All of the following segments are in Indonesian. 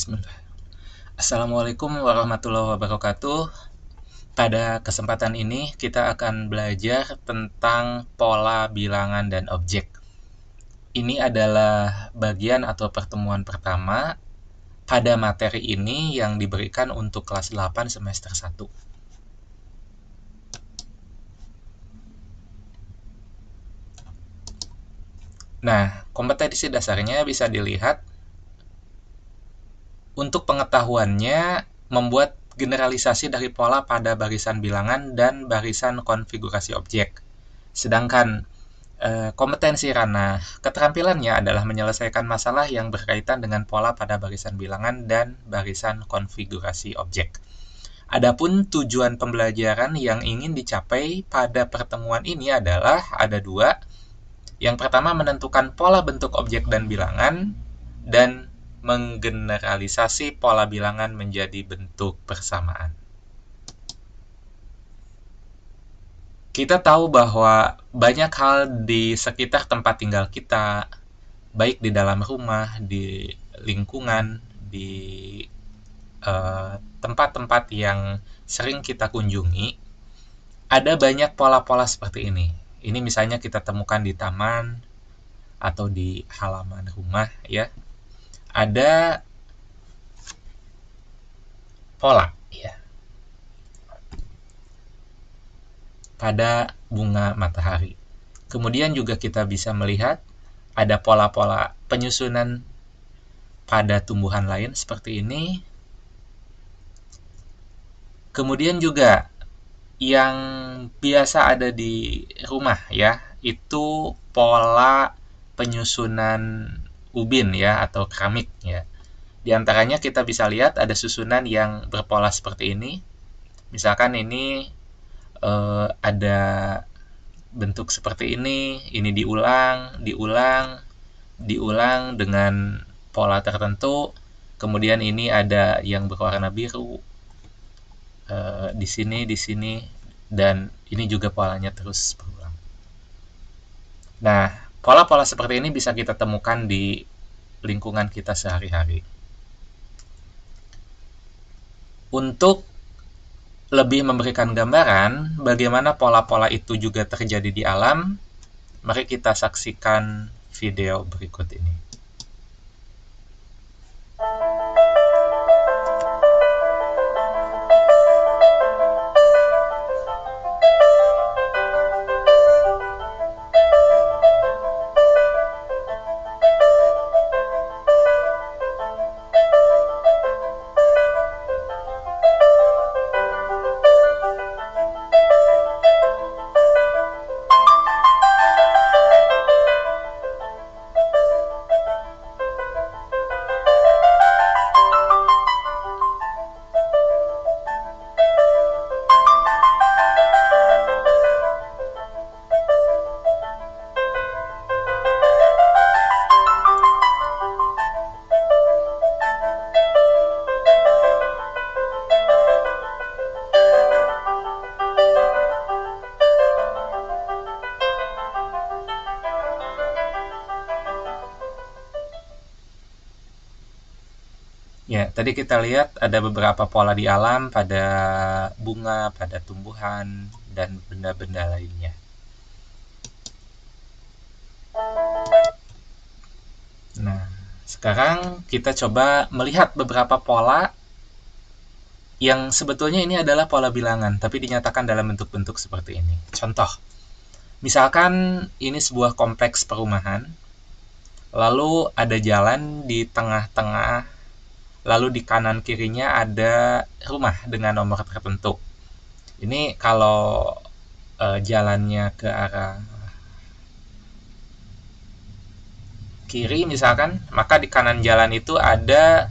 Bismillah. Assalamualaikum warahmatullahi wabarakatuh. Pada kesempatan ini kita akan belajar tentang pola bilangan dan objek. Ini adalah bagian atau pertemuan pertama pada materi ini yang diberikan untuk kelas 8 semester 1. Nah, kompetensi dasarnya bisa dilihat. Untuk pengetahuannya, membuat generalisasi dari pola pada barisan bilangan dan barisan konfigurasi objek. Sedangkan kompetensi ranah keterampilannya adalah menyelesaikan masalah yang berkaitan dengan pola pada barisan bilangan dan barisan konfigurasi objek. Adapun tujuan pembelajaran yang ingin dicapai pada pertemuan ini adalah ada dua. Yang pertama, menentukan pola bentuk objek dan bilangan, dan menggeneralisasi pola bilangan menjadi bentuk persamaan. Kita tahu bahwa banyak hal di sekitar tempat tinggal kita, baik di dalam rumah, di lingkungan, di tempat-tempat yang sering kita kunjungi, ada banyak pola-pola seperti ini. Ini misalnya kita temukan di taman atau di halaman rumah, ya. Ada pola, ya, pada bunga matahari. Kemudian juga kita bisa melihat ada pola-pola penyusunan pada tumbuhan lain seperti ini. Kemudian juga yang biasa ada di rumah, ya, itu pola penyusunan ubin, ya, atau keramik, ya. Di antaranya kita bisa lihat ada susunan yang berpola seperti ini. Misalkan ini ada bentuk seperti ini diulang, diulang dengan pola tertentu. Kemudian ini ada yang berwarna biru, di sini, dan ini juga polanya terus berulang. Nah, pola-pola seperti ini bisa kita temukan di lingkungan kita sehari-hari. Untuk lebih memberikan gambaran bagaimana pola-pola itu juga terjadi di alam, mari kita saksikan video berikut ini. Ya, tadi kita lihat ada beberapa pola di alam pada bunga, pada tumbuhan, dan benda-benda lainnya. Nah, sekarang kita coba melihat beberapa pola yang sebetulnya ini adalah pola bilangan, tapi dinyatakan dalam bentuk-bentuk seperti ini. Contoh, misalkan ini sebuah kompleks perumahan, lalu ada jalan di tengah-tengah, lalu di kanan kirinya ada rumah dengan nomor tertentu. Ini kalau jalannya ke arah kiri misalkan, maka di kanan jalan itu ada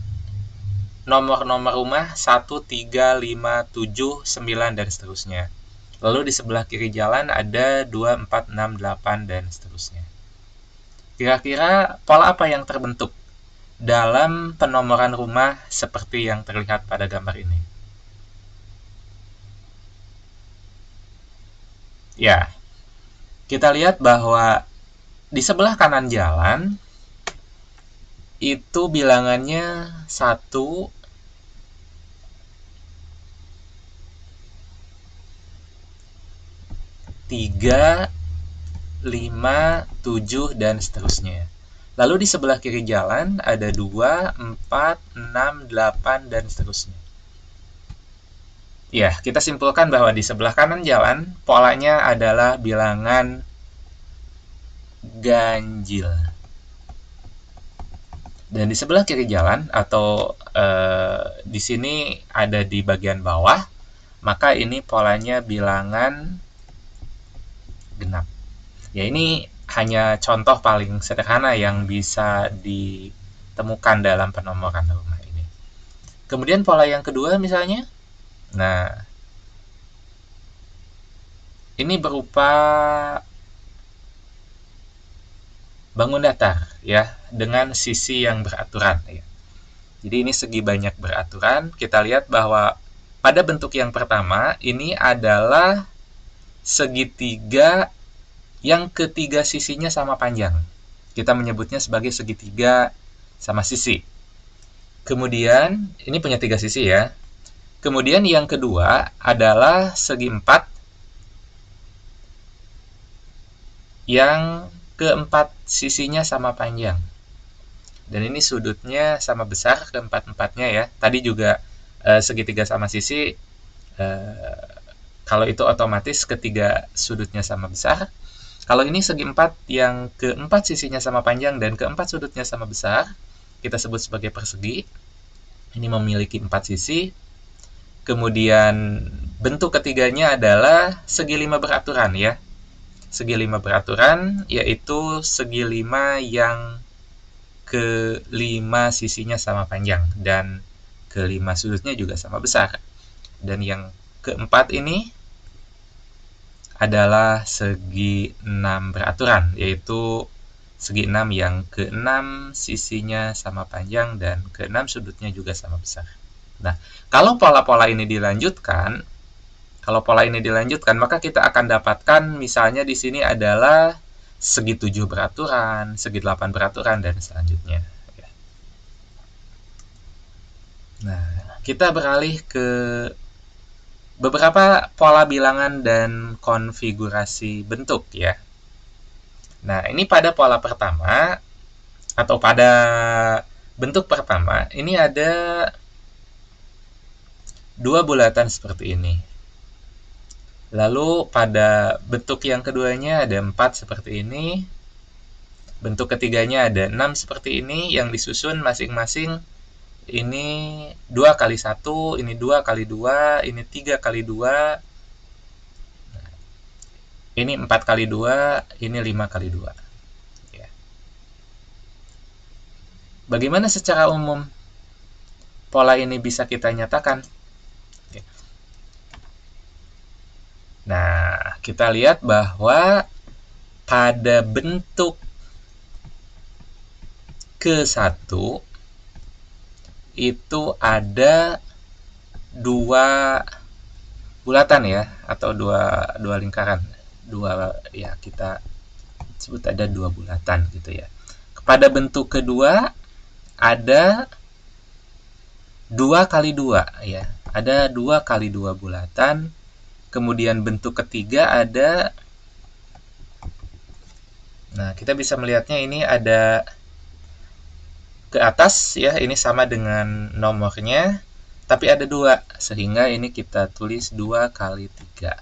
nomor-nomor rumah 1, 3, 5, 7, 9, dan seterusnya. Lalu di sebelah kiri jalan ada 2, 4, 6, 8, dan seterusnya. Kira-kira pola apa yang terbentuk dalam penomoran rumah seperti yang terlihat pada gambar ini? Ya, kita lihat bahwa di sebelah kanan jalan itu bilangannya 1, 3, 5, 7, dan seterusnya. Lalu di sebelah kiri jalan ada 2, 4, 6, 8, dan seterusnya. Ya, kita simpulkan bahwa di sebelah kanan jalan polanya adalah bilangan ganjil. Dan di sebelah kiri jalan atau di sini ada di bagian bawah, maka ini polanya bilangan genap. Ya, ini hanya contoh paling sederhana yang bisa ditemukan dalam penomoran rumah ini. Kemudian pola yang kedua misalnya, nah ini berupa bangun datar ya, dengan sisi yang beraturan ya. Jadi ini segi banyak beraturan. Kita lihat bahwa pada bentuk yang pertama ini adalah segitiga yang ketiga sisinya sama panjang. Kita menyebutnya sebagai segitiga sama sisi. Kemudian, ini punya 3 sisi ya. Kemudian yang kedua adalah segi 4 yang keempat sisinya sama panjang. Dan ini sudutnya sama besar keempat-empatnya ya. Tadi juga segitiga sama sisi, kalau itu otomatis ketiga sudutnya sama besar. Kalau ini segi 4 yang keempat sisinya sama panjang dan keempat sudutnya sama besar, kita sebut sebagai persegi. Ini memiliki 4 sisi. Kemudian bentuk ketiganya adalah segi 5 beraturan ya. Segi 5 beraturan yaitu segi 5 yang ke-5 sisinya sama panjang dan ke-5 sudutnya juga sama besar. Dan yang keempat ini adalah segi 6 beraturan, yaitu segi 6 yang ke-6 sisinya sama panjang dan ke-6 sudutnya juga sama besar. Nah, kalau pola-pola ini dilanjutkan, maka kita akan dapatkan misalnya di sini adalah segi 7 beraturan, segi 8 beraturan, dan selanjutnya. Nah, kita beralih ke beberapa pola bilangan dan konfigurasi bentuk ya. Nah, ini pada pola pertama atau pada bentuk pertama, ini ada 2 bulatan seperti ini. Lalu pada bentuk yang keduanya ada 4 seperti ini. Bentuk ketiganya ada 6 seperti ini yang disusun masing-masing. Ini 2 kali 1, ini 2 kali 2, ini 3 kali 2, ini 4 kali 2, ini 5 kali 2. Ya. Bagaimana secara umum pola ini bisa kita nyatakan? Ya. Nah, kita lihat bahwa pada bentuk ke-1 itu ada 2 bulatan ya, atau dua lingkaran, ya kita sebut ada 2 bulatan gitu ya. Pada bentuk kedua ada 2 kali 2 ya, ada 2 kali 2 bulatan. Kemudian bentuk ketiga ada, nah kita bisa melihatnya ini ada ke atas ya, ini sama dengan nomornya, tapi ada 2, sehingga ini kita tulis 2 kali 3.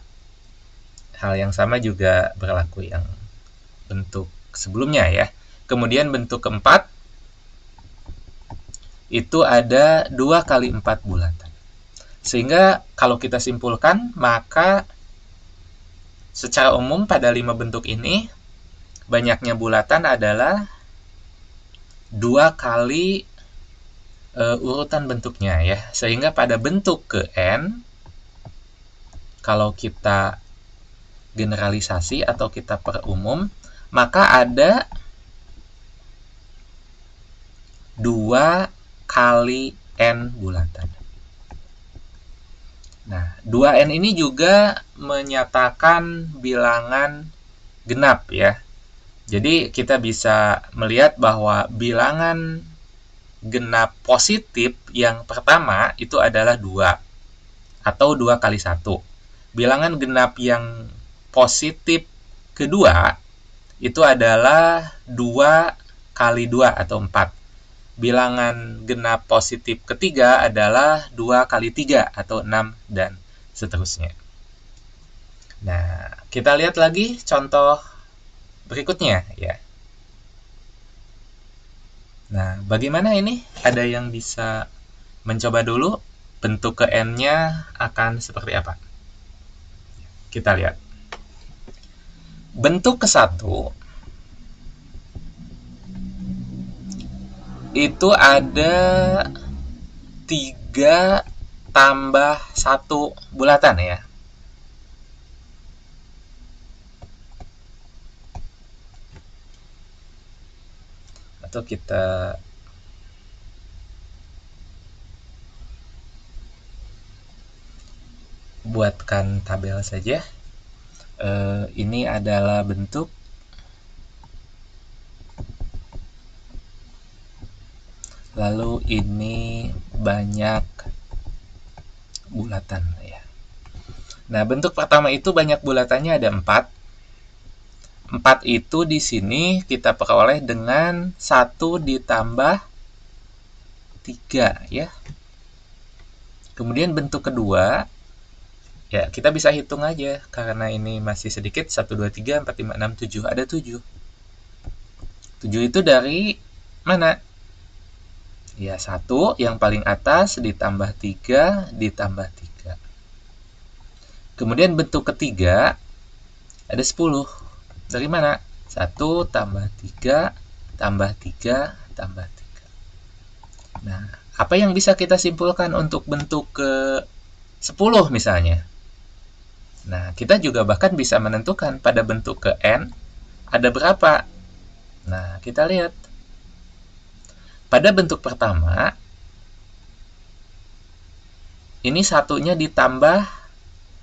Hal yang sama juga berlaku yang bentuk sebelumnya ya. Kemudian bentuk keempat itu ada 2 kali 4 bulatan. Sehingga kalau kita simpulkan, maka secara umum pada 5 bentuk ini banyaknya bulatan adalah 2 kali urutan bentuknya ya. Sehingga pada bentuk ke N, kalau kita generalisasi atau kita perumum, maka ada 2 kali N bulatan. Nah, 2N ini juga menyatakan bilangan genap ya. Jadi kita bisa melihat bahwa bilangan genap positif yang pertama itu adalah 2 atau 2 kali 1. Bilangan genap yang positif kedua itu adalah 2 kali 2 atau 4. Bilangan genap positif ketiga adalah 2 kali 3 atau 6 dan seterusnya. Nah, kita lihat lagi contoh berikutnya ya. Nah, bagaimana ini? Ada yang bisa mencoba dulu bentuk ke N-nya akan seperti apa? Kita lihat. Bentuk ke-1 itu ada 3 tambah 1 bulatan ya. Atau kita buatkan tabel saja. Ini adalah bentuk lalu ini banyak bulatan ya. Nah, bentuk pertama itu banyak bulatannya ada 4. 4 itu di sini kita peroleh dengan 1 ditambah 3 ya. Kemudian bentuk kedua ya, kita bisa hitung aja karena ini masih sedikit. 1, 2, 3, 4, 5, 6, 7. Ada 7. 7 itu dari mana? Ya, 1 yang paling atas ditambah 3 ditambah 3. Kemudian bentuk ketiga ada 10. Dari mana? 1 tambah 3 tambah 3 tambah 3. Nah, apa yang bisa kita simpulkan untuk bentuk ke 10 misalnya? Nah, kita juga bahkan bisa menentukan pada bentuk ke N ada berapa. Nah, kita lihat. Pada bentuk pertama, ini satunya ditambah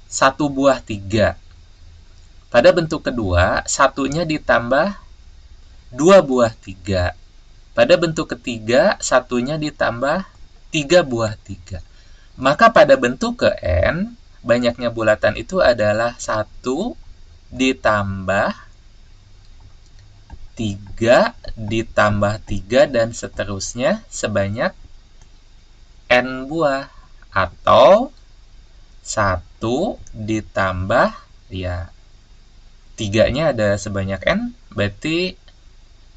1 buah 3. Pada bentuk kedua, satunya ditambah 2 buah 3. Pada bentuk ketiga, satunya ditambah 3 buah 3. Maka pada bentuk ke N, banyaknya bulatan itu adalah 1 ditambah 3 ditambah 3 dan seterusnya sebanyak N buah. Atau 1 ditambah ya 3-nya ada sebanyak N, berarti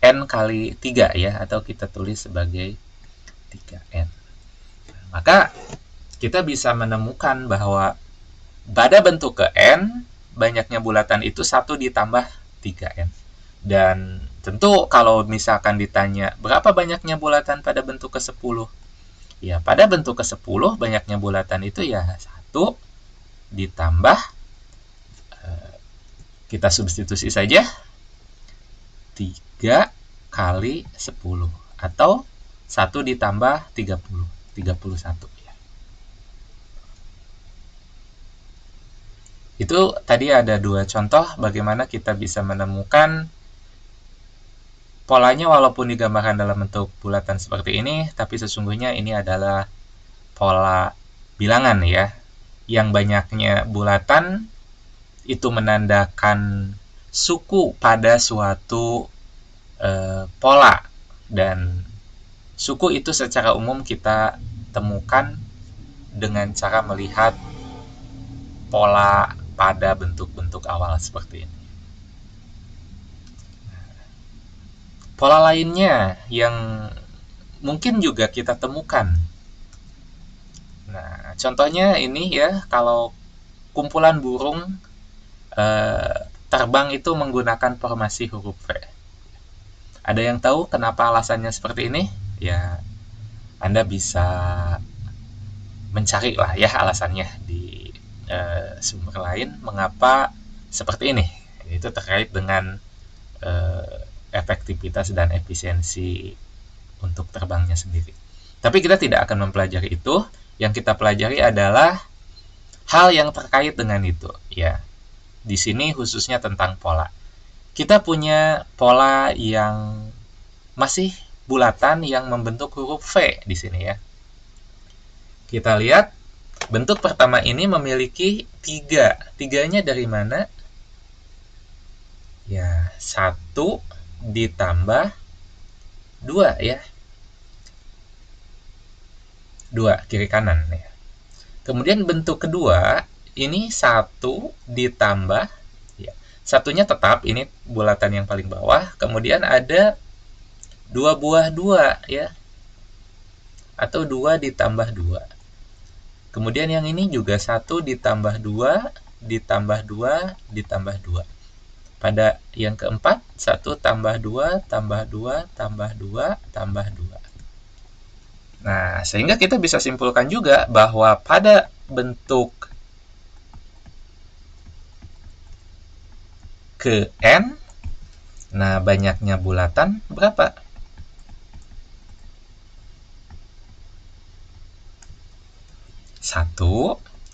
N kali 3 ya, atau kita tulis sebagai 3N. Maka kita bisa menemukan bahwa pada bentuk ke N, banyaknya bulatan itu 1 ditambah 3N. Dan tentu kalau misalkan ditanya berapa banyaknya bulatan pada bentuk ke-10, ya pada bentuk ke-10 banyaknya bulatan itu ya 1 ditambah, kita substitusi saja, 3 kali 10 atau 1 ditambah 30, 31 ya. Itu tadi ada 2 contoh bagaimana kita bisa menemukan polanya walaupun digambarkan dalam bentuk bulatan seperti ini, tapi sesungguhnya ini adalah pola bilangan ya. Yang banyaknya bulatan itu menandakan suku pada suatu pola, dan suku itu secara umum kita temukan dengan cara melihat pola pada bentuk-bentuk awal seperti ini. Pola lainnya yang mungkin juga kita temukan. Nah, contohnya ini ya, kalau kumpulan burung terbang itu menggunakan formasi huruf V. Ada yang tahu kenapa alasannya seperti ini? Ya, Anda bisa mencari lah ya alasannya di sumber lain mengapa seperti ini. Itu terkait dengan efektivitas dan efisiensi untuk terbangnya sendiri. Tapi kita tidak akan mempelajari itu. Yang kita pelajari adalah hal yang terkait dengan itu ya. Di sini khususnya tentang pola. Kita punya pola yang masih bulatan yang membentuk huruf V di sini ya. Kita lihat bentuk pertama ini memiliki 3. 3-nya dari mana? Ya, 1 ditambah 2 ya. 2 kiri kanan ya. Kemudian bentuk kedua ini 1 ditambah ya. Satunya tetap, ini bulatan yang paling bawah. Kemudian ada 2 buah 2 ya. Atau 2 ditambah 2. Kemudian yang ini juga 1 ditambah 2 ditambah 2 ditambah 2. Pada yang keempat 1 tambah 2 tambah 2 tambah 2 tambah 2. Nah, sehingga kita bisa simpulkan juga bahwa pada bentuk ke N, nah banyaknya bulatan berapa? 1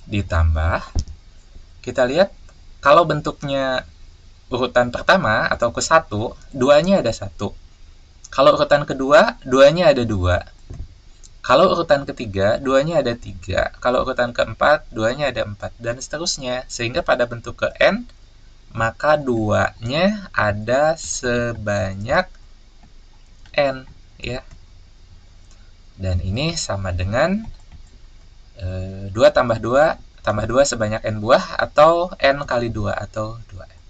ditambah, kita lihat kalau bentuknya urutan pertama atau ke 1, 2-nya ada 1. Kalau urutan kedua, 2-nya ada 2. Kalau urutan ketiga, 2-nya ada 3. Kalau urutan keempat, 2-nya ada 4. Dan seterusnya. Sehingga pada bentuk ke N, maka 2-nya ada sebanyak N. Ya. Dan ini sama dengan 2 tambah 2 tambah 2 sebanyak N buah, atau N kali 2 atau 2N.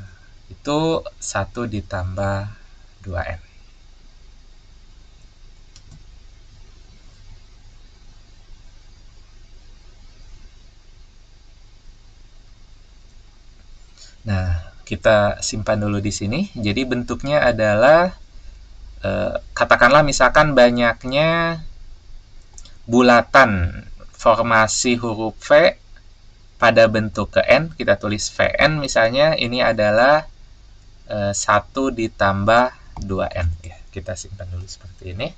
Nah, itu 1 ditambah 2N. Nah, kita simpan dulu di sini. Jadi bentuknya adalah katakanlah misalkan banyaknya bulatan formasi huruf V pada bentuk ke N, kita tulis Vn misalnya, ini adalah 1 ditambah 2N ya. Kita simpan dulu seperti ini.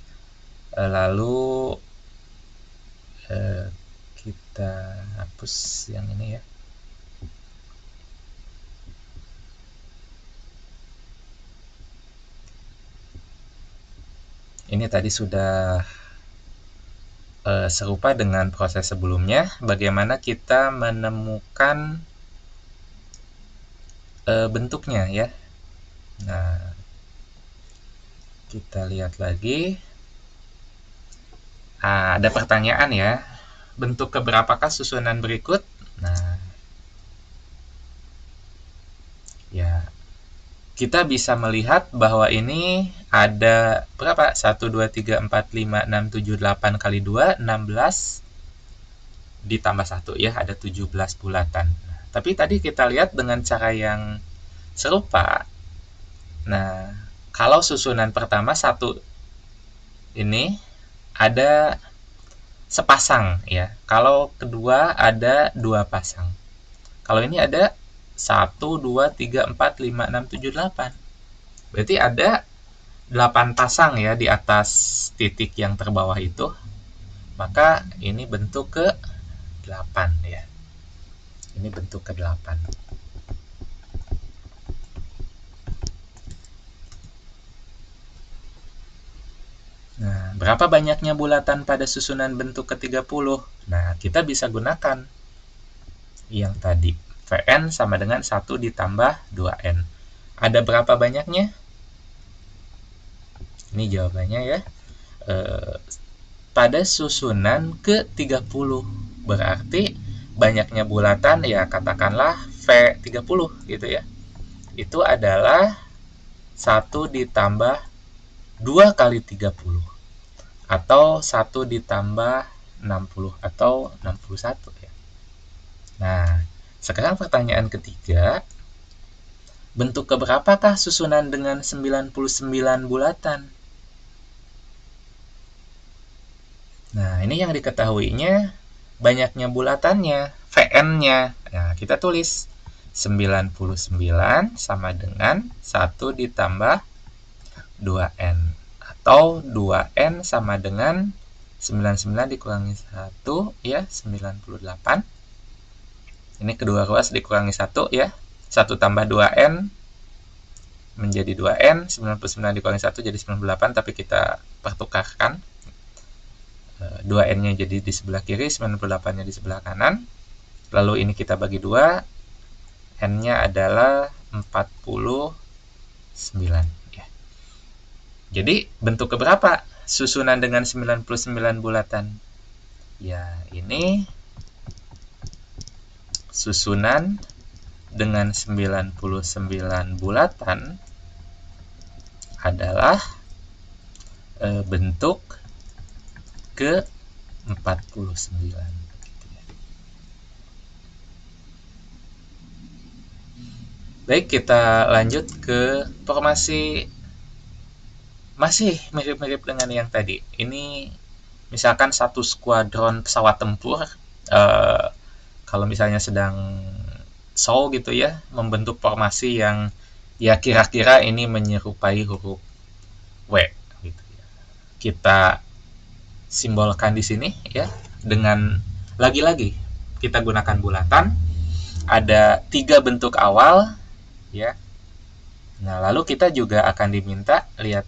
Lalu kita hapus yang ini ya. Ini tadi sudah serupa dengan proses sebelumnya, bagaimana kita menemukan bentuknya ya. Nah, kita lihat lagi. Ada pertanyaan ya, bentuk keberapakah susunan berikut? Nah, ya, kita bisa melihat bahwa ini ada berapa? 1, 2, 3, 4, 5, 6, 7, 8 kali 2, 16 ditambah 1 ya, ada 17 bulatan. Nah, tapi tadi kita lihat dengan cara yang serupa. Nah, kalau susunan pertama 1 ini ada sepasang ya. Kalau kedua ada 2 pasang. Kalau ini ada 1, 2, 3, 4, 5, 6, 7, 8. Berarti ada 8 pasang ya di atas titik yang terbawah itu. Maka ini bentuk ke 8 ya. Ini bentuk ke 8. Nah, berapa banyaknya bulatan pada susunan bentuk ke-30? Nah, kita bisa gunakan yang tadi. Vn sama dengan 1 ditambah 2N. Ada berapa banyaknya? Ini jawabannya ya. Pada susunan ke-30. Berarti banyaknya bulatan ya katakanlah V30 gitu ya. Itu adalah 1 ditambah 2 kali 30. Atau 1 ditambah 60 atau 61 ya. Nah, sekarang pertanyaan ketiga, bentuk keberapakah susunan dengan 99 bulatan? Nah, ini yang diketahuinya banyaknya bulatannya, Vn-nya. Nah, kita tulis 99 sama dengan 1 ditambah 2N. Atau 2N sama dengan 99 dikurangi 1 ya, 98. Ini kedua ruas dikurangi 1 ya. 1 tambah 2N menjadi 2N, 99 dikurangi 1 jadi 98, tapi kita pertukarkan. 2N-nya jadi di sebelah kiri, 98-nya di sebelah kanan. Lalu ini kita bagi 2, N-nya adalah 49. Ya. Jadi bentuk keberapa susunan dengan 99 bulatan? Ya, ini susunan dengan 99 bulatan adalah bentuk ke-49. Baik, kita lanjut ke formasi masih mirip-mirip dengan yang tadi. Ini misalkan satu skuadron pesawat tempur, kalau misalnya sedang show gitu ya, membentuk formasi yang ya kira-kira ini menyerupai huruf W gitu ya. Kita simbolkan di sini ya dengan lagi-lagi kita gunakan bulatan. Ada 3 bentuk awal ya. Nah, lalu kita juga akan diminta lihat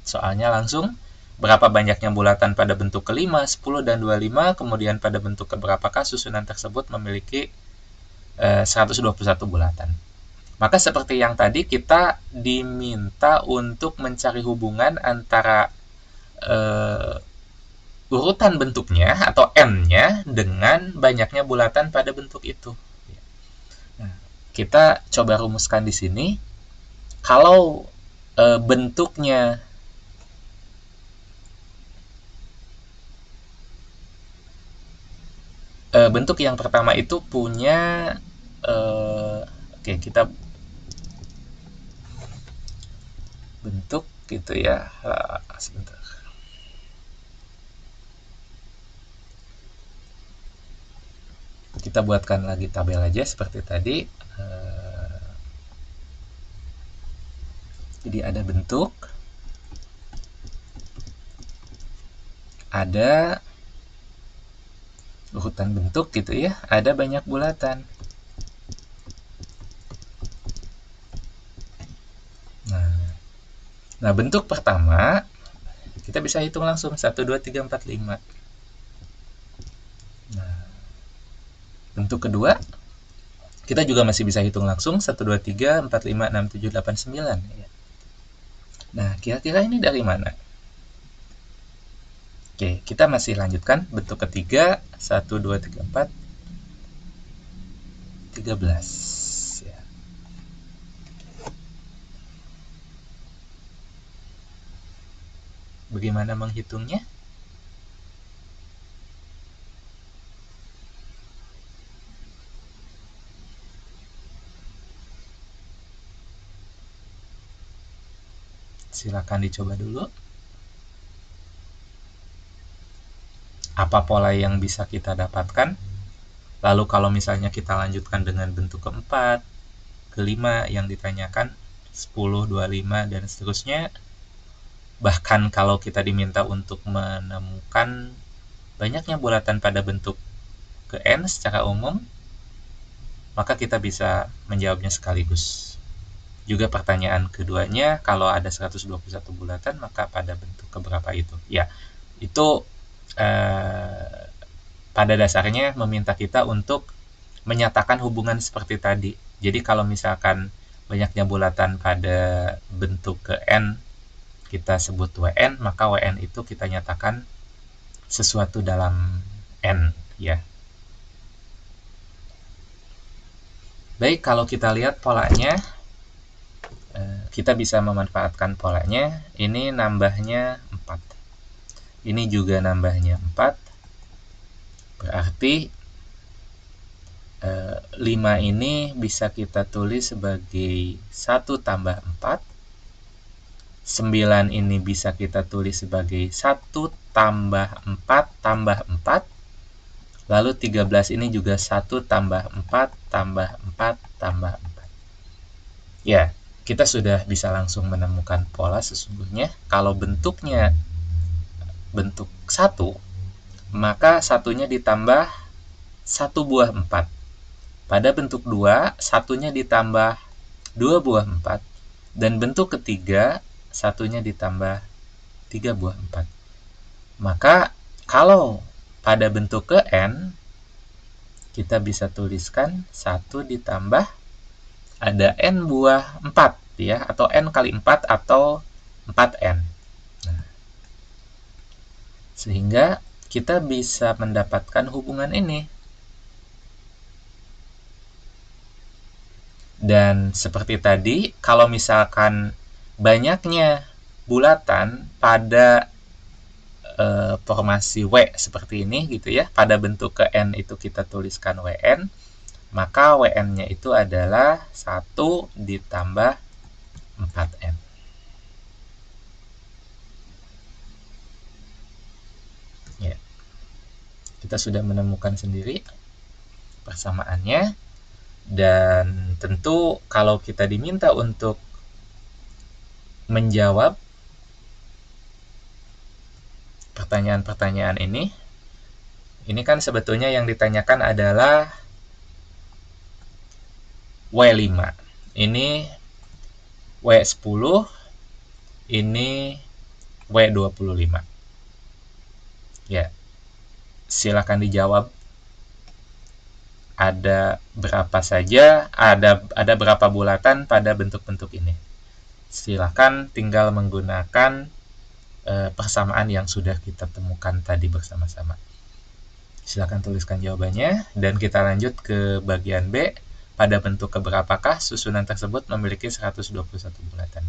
soalnya langsung berapa banyaknya bulatan pada bentuk kelima, 10 dan 25, kemudian pada bentuk keberapakah susunan tersebut memiliki 121 bulatan. Maka seperti yang tadi, kita diminta untuk mencari hubungan antara urutan bentuknya atau N-nya dengan banyaknya bulatan pada bentuk itu. Nah, kita coba rumuskan di sini. Kalau bentuknya bentuk yang pertama itu punya oke, kita bentuk gitu ya. Sebentar. Kita buatkan lagi tabel aja seperti tadi. Jadi ada bentuk, ada urutan bentuk gitu ya, ada banyak bulatan. Nah, bentuk pertama kita bisa hitung langsung 1, 2, 3, 4, 5. Nah, bentuk kedua kita juga masih bisa hitung langsung 1, 2, 3, 4, 5, 6, 7, 8, 9 ya. Nah, kira-kira ini dari mana? Oke, kita masih lanjutkan bentuk ketiga, 1, 2, 3, 4, 13 ya. Bagaimana menghitungnya? Silakan dicoba dulu. Apa pola yang bisa kita dapatkan? Lalu kalau misalnya kita lanjutkan dengan bentuk keempat, kelima yang ditanyakan 10, 25 dan seterusnya. Bahkan kalau kita diminta untuk menemukan banyaknya bulatan pada bentuk ke N secara umum, maka kita bisa menjawabnya sekaligus. Juga pertanyaan keduanya, kalau ada 121 bulatan, maka pada bentuk keberapa itu? Ya, itu pada dasarnya meminta kita untuk menyatakan hubungan seperti tadi. Jadi kalau misalkan banyaknya bulatan pada bentuk ke N kita sebut WN, maka WN itu kita nyatakan sesuatu dalam N ya. Baik, kalau kita lihat polanya, kita bisa memanfaatkan polanya. Ini nambahnya 4. Ini juga nambahnya 4. Berarti 5 ini bisa kita tulis sebagai 1 tambah 4. 9 ini bisa kita tulis sebagai 1 tambah 4 tambah 4. Lalu 13 ini juga 1 tambah 4 tambah 4 tambah 4. Ya, kita sudah bisa langsung menemukan pola sesungguhnya. Kalau bentuknya bentuk 1, maka satunya ditambah 1 buah 4. Pada bentuk 2, satunya ditambah 2 buah 4. Dan bentuk ketiga, satunya ditambah 3 buah 4. Maka kalau pada bentuk ke N, kita bisa tuliskan 1 ditambah ada N buah 4 ya, atau N kali 4 atau 4N. Nah, sehingga kita bisa mendapatkan hubungan ini. Dan seperti tadi, kalau misalkan banyaknya bulatan pada formasi W seperti ini gitu ya, pada bentuk ke N itu kita tuliskan WN, maka WN-nya itu adalah 1 ditambah 4N. Ya. Kita sudah menemukan sendiri persamaannya, dan tentu kalau kita diminta untuk menjawab pertanyaan-pertanyaan ini kan sebetulnya yang ditanyakan adalah W5, ini W10, ini W25. Ya, silakan dijawab. Ada berapa saja, ada berapa bulatan pada bentuk-bentuk ini. Silakan tinggal menggunakan persamaan yang sudah kita temukan tadi bersama-sama. Silakan tuliskan jawabannya, dan kita lanjut ke bagian B. Pada bentuk keberapakah susunan tersebut memiliki 121 bulatan?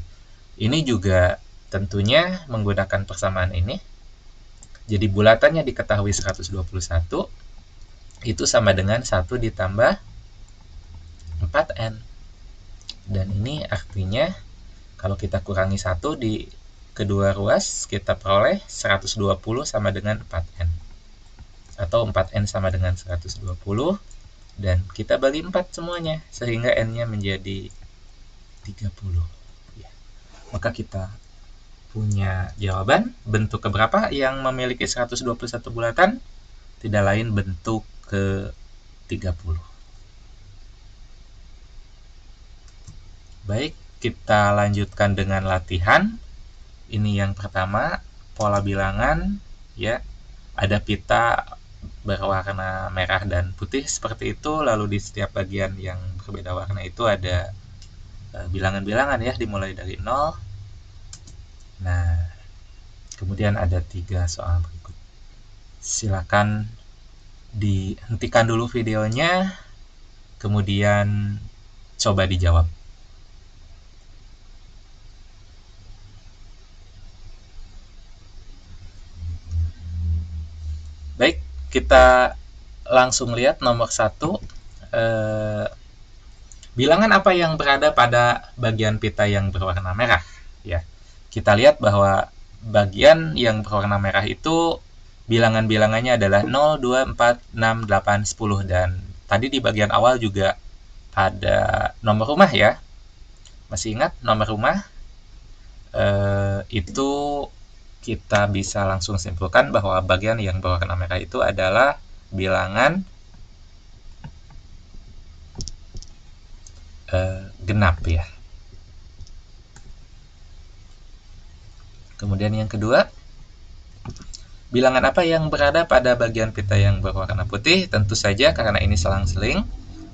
Ini juga tentunya menggunakan persamaan ini. Jadi bulatannya diketahui 121, itu sama dengan 1 ditambah 4N. Dan ini artinya kalau kita kurangi 1 di kedua ruas, kita peroleh 120 sama dengan 4N. Atau 4N sama dengan 120, dan kita bagi 4 semuanya, sehingga N-nya menjadi 30. Ya. Maka kita punya jawaban bentuk keberapa yang memiliki 121 bulatan? Tidak lain bentuk ke-30. Baik, kita lanjutkan dengan latihan. Ini yang pertama, pola bilangan ya. Ada pita berwarna merah dan putih seperti itu, lalu di setiap bagian yang berbeda warna itu ada bilangan-bilangan ya, dimulai dari 0. Nah, kemudian ada 3 soal berikut. Silakan dihentikan dulu videonya, kemudian coba dijawab. Baik, kita langsung lihat nomor 1. Bilangan apa yang berada pada bagian pita yang berwarna merah? Ya, kita lihat bahwa bagian yang berwarna merah itu bilangan-bilangannya adalah 0, 2, 4, 6, 8, 10. Dan tadi di bagian awal juga ada nomor rumah ya. Masih ingat nomor rumah? Itu kita bisa langsung simpulkan bahwa bagian yang berwarna merah itu adalah bilangan genap ya. Kemudian yang kedua, bilangan apa yang berada pada bagian pita yang berwarna putih? Tentu saja karena ini selang-seling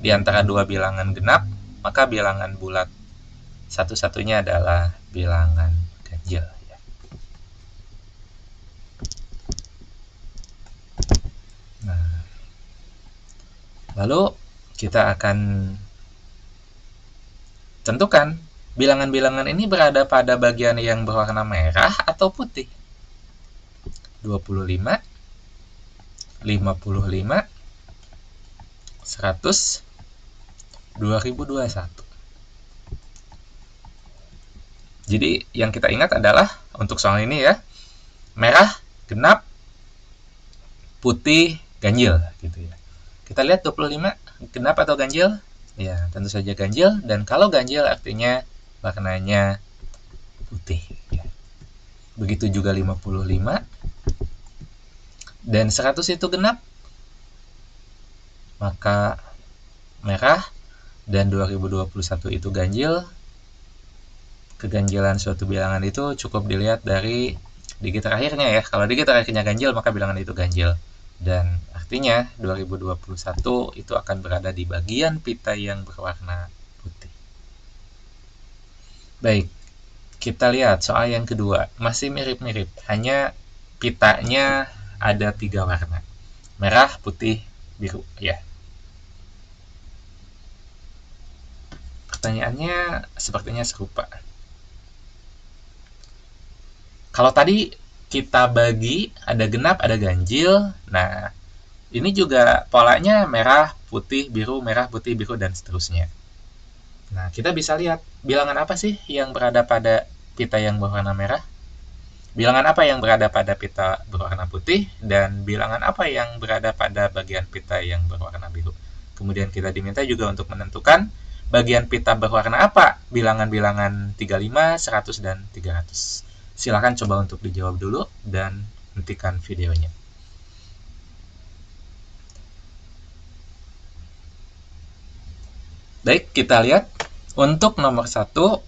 di antara dua bilangan genap, maka bilangan bulat satu-satunya adalah bilangan ganjil. Nah, lalu kita akan tentukan bilangan-bilangan ini berada pada bagian yang berwarna merah atau putih. 25, 55, 100, 2021. Jadi yang kita ingat adalah untuk soal ini ya, merah genap, putih ganjil gitu ya. Kita lihat 25 genap atau ganjil? Ya, tentu saja ganjil, dan kalau ganjil artinya warnanya putih ya. Begitu juga 55, dan 100 itu genap, maka merah, dan 2021 itu ganjil, keganjilan suatu bilangan itu cukup dilihat dari digit terakhirnya ya. Kalau digit terakhirnya ganjil, maka bilangan itu ganjil. Dan artinya 2021 itu akan berada di bagian pita yang berwarna putih. Baik, kita lihat soal yang kedua. Masih mirip-mirip, hanya pitanya ada 3 warna. Merah, putih, biru ya. Pertanyaannya sepertinya serupa. Kalau tadi kita bagi ada genap, ada ganjil. Nah, ini juga polanya merah, putih, biru, merah, putih, biru, dan seterusnya. Nah, kita bisa lihat bilangan apa sih yang berada pada pita yang berwarna merah, bilangan apa yang berada pada pita berwarna putih, dan bilangan apa yang berada pada bagian pita yang berwarna biru. Kemudian kita diminta juga untuk menentukan bagian pita berwarna apa bilangan-bilangan 35, 100, dan 300. Silakan coba untuk dijawab dulu dan hentikan videonya. Baik, kita lihat untuk nomor 1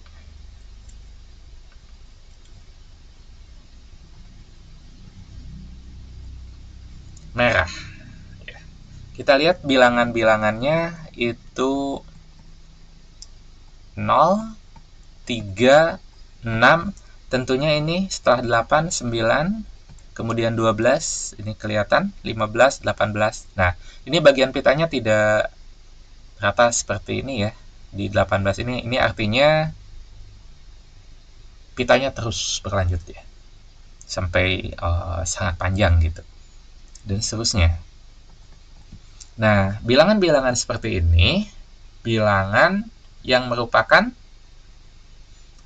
merah. Kita lihat bilangan-bilangannya itu 0, 3, 6. Tentunya ini setelah 8, 9, kemudian 12, ini kelihatan 15, 18. Nah, ini bagian pitanya tidak rata seperti ini ya. Di 18 ini artinya pitanya terus berlanjut ya. Sampai sangat panjang gitu. Dan seterusnya. Nah, bilangan-bilangan seperti ini bilangan yang merupakan,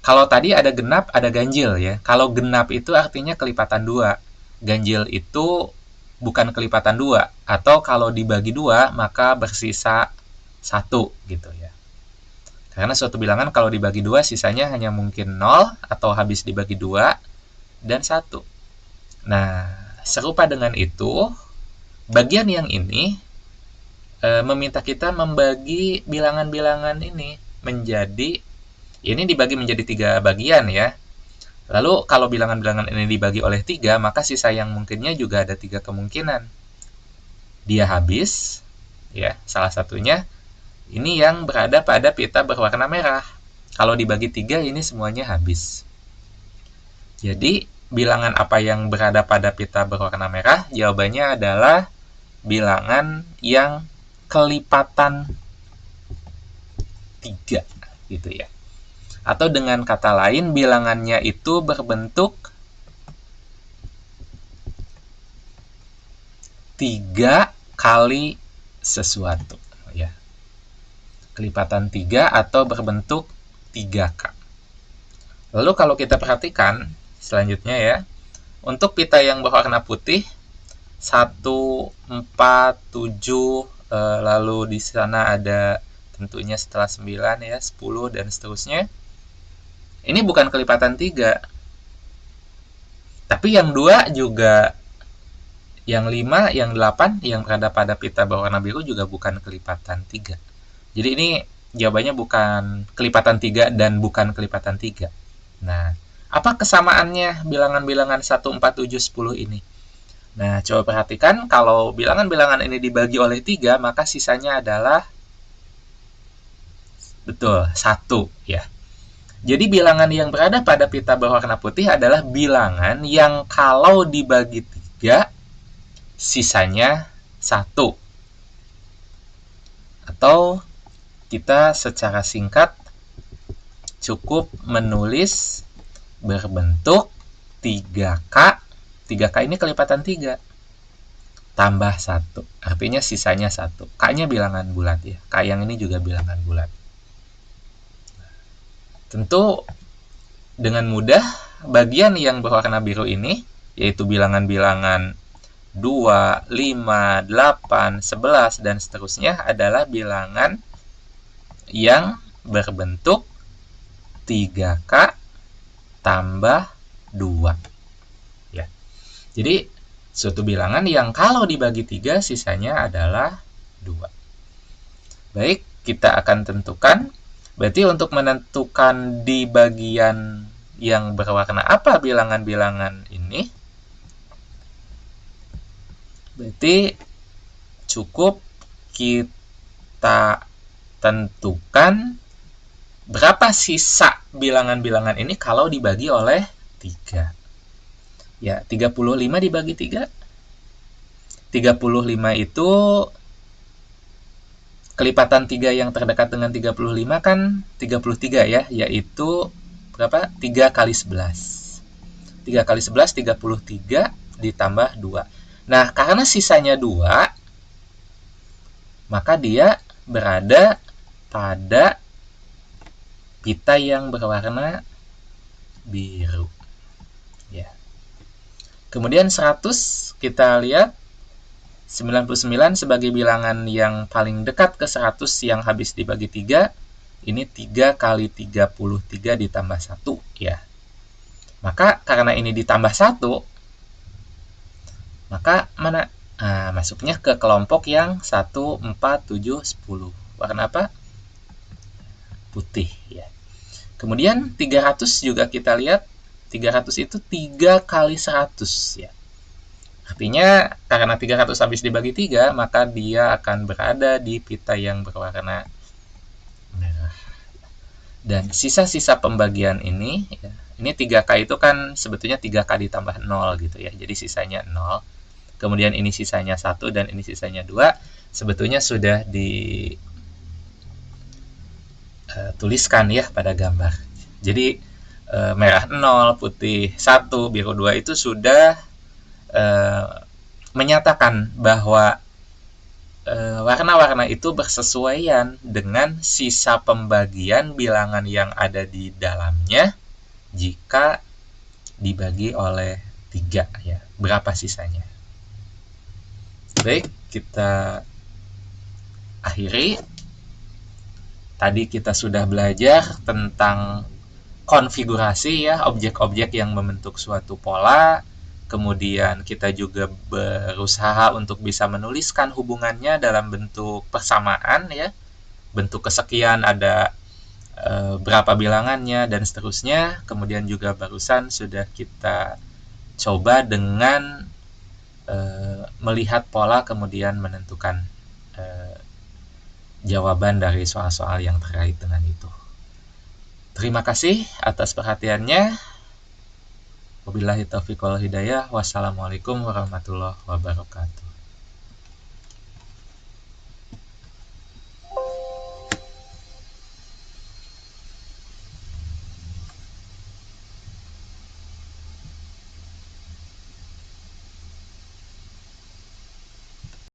kalau tadi ada genap, ada ganjil ya. Kalau genap itu artinya kelipatan 2. Ganjil itu bukan kelipatan 2. Atau kalau dibagi 2, maka bersisa 1 gitu ya. Karena suatu bilangan kalau dibagi 2, sisanya hanya mungkin 0 atau habis dibagi 2 dan 1. Nah, serupa dengan itu, bagian yang ini meminta kita membagi bilangan-bilangan ini menjadi, ini dibagi menjadi 3 bagian ya. Lalu kalau bilangan-bilangan ini dibagi oleh 3, maka sisa yang mungkinnya juga ada 3 kemungkinan. Dia habis ya, salah satunya ini yang berada pada pita berwarna merah. Kalau dibagi 3, ini semuanya habis. Jadi bilangan apa yang berada pada pita berwarna merah? Jawabannya adalah bilangan yang kelipatan 3 gitu ya. Atau dengan kata lain, bilangannya itu berbentuk 3 kali sesuatu ya. Kelipatan 3 atau berbentuk 3K. Lalu kalau kita perhatikan selanjutnya ya, untuk pita yang berwarna putih 1, 4, 7, lalu di sana ada tentunya setelah 9 ya, 10 dan seterusnya. Ini bukan kelipatan 3. Tapi yang 2 juga, yang 5, yang 8 yang berada pada pita berwarna biru juga bukan kelipatan 3. Jadi ini jawabannya bukan kelipatan 3 dan bukan kelipatan 3. Nah, apa kesamaannya bilangan-bilangan 1, 4, 7, 10 ini? Nah, coba perhatikan, kalau bilangan-bilangan ini dibagi oleh 3, maka sisanya adalah betul 1 ya. Jadi bilangan yang berada pada pita berwarna putih adalah bilangan yang kalau dibagi 3, sisanya 1. Atau kita secara singkat cukup menulis berbentuk 3K. 3K ini kelipatan 3 tambah 1. Artinya sisanya 1. K-nya bilangan bulat ya. K yang ini juga bilangan bulat. Tentu dengan mudah bagian yang berwarna biru ini, yaitu bilangan-bilangan 2, 5, 8, 11, dan seterusnya adalah bilangan yang berbentuk 3K tambah 2. Ya. Jadi, suatu bilangan yang kalau dibagi 3, sisanya adalah 2. Baik, kita akan tentukan Berarti untuk menentukan di bagian yang berwarna apa bilangan-bilangan ini, berarti cukup kita tentukan berapa sisa bilangan-bilangan ini kalau dibagi oleh 3. Ya, 35 dibagi 3. 35 itu kelipatan 3 yang terdekat dengan 35 kan 33 ya, yaitu berapa? 3 kali 11. 3 kali 11, 33 ditambah 2. Nah, karena sisanya 2, maka dia berada pada pita yang berwarna biru. Ya. Kemudian 100 kita lihat 99 sebagai bilangan yang paling dekat ke 100 yang habis dibagi 3. Ini 3 kali 33 ditambah 1 ya. Maka karena ini ditambah 1, maka mana? Nah, masuknya ke kelompok yang 1, 4, 7, 10. Warna apa? Putih ya. Kemudian 300 juga kita lihat. 300 itu 3 kali 100 ya. Artinya karena 300 habis dibagi 3, maka dia akan berada di pita yang berwarna merah. Dan sisa-sisa pembagian ini, ya, ini 3K itu kan sebetulnya 3K ditambah 0 gitu ya. Jadi sisanya 0. Kemudian ini sisanya 1 dan ini sisanya 2. Sebetulnya sudah dituliskan ya pada gambar. Jadi merah 0, putih 1, biru 2 itu sudah menyatakan bahwa warna-warna itu bersesuaian dengan sisa pembagian bilangan yang ada di dalamnya jika dibagi oleh 3 ya. Berapa sisanya? Baik, kita akhiri. Tadi kita sudah belajar tentang konfigurasi ya, objek-objek yang membentuk suatu pola. Kemudian kita juga berusaha untuk bisa menuliskan hubungannya dalam bentuk persamaan ya. Bentuk kesekian ada berapa bilangannya dan seterusnya. Kemudian juga barusan sudah kita coba dengan melihat pola kemudian menentukan jawaban dari soal-soal yang terkait dengan itu. Terima kasih atas perhatiannya. Wabillahi taufiq wal hidayah. Wassalamualaikum warahmatullahi wabarakatuh.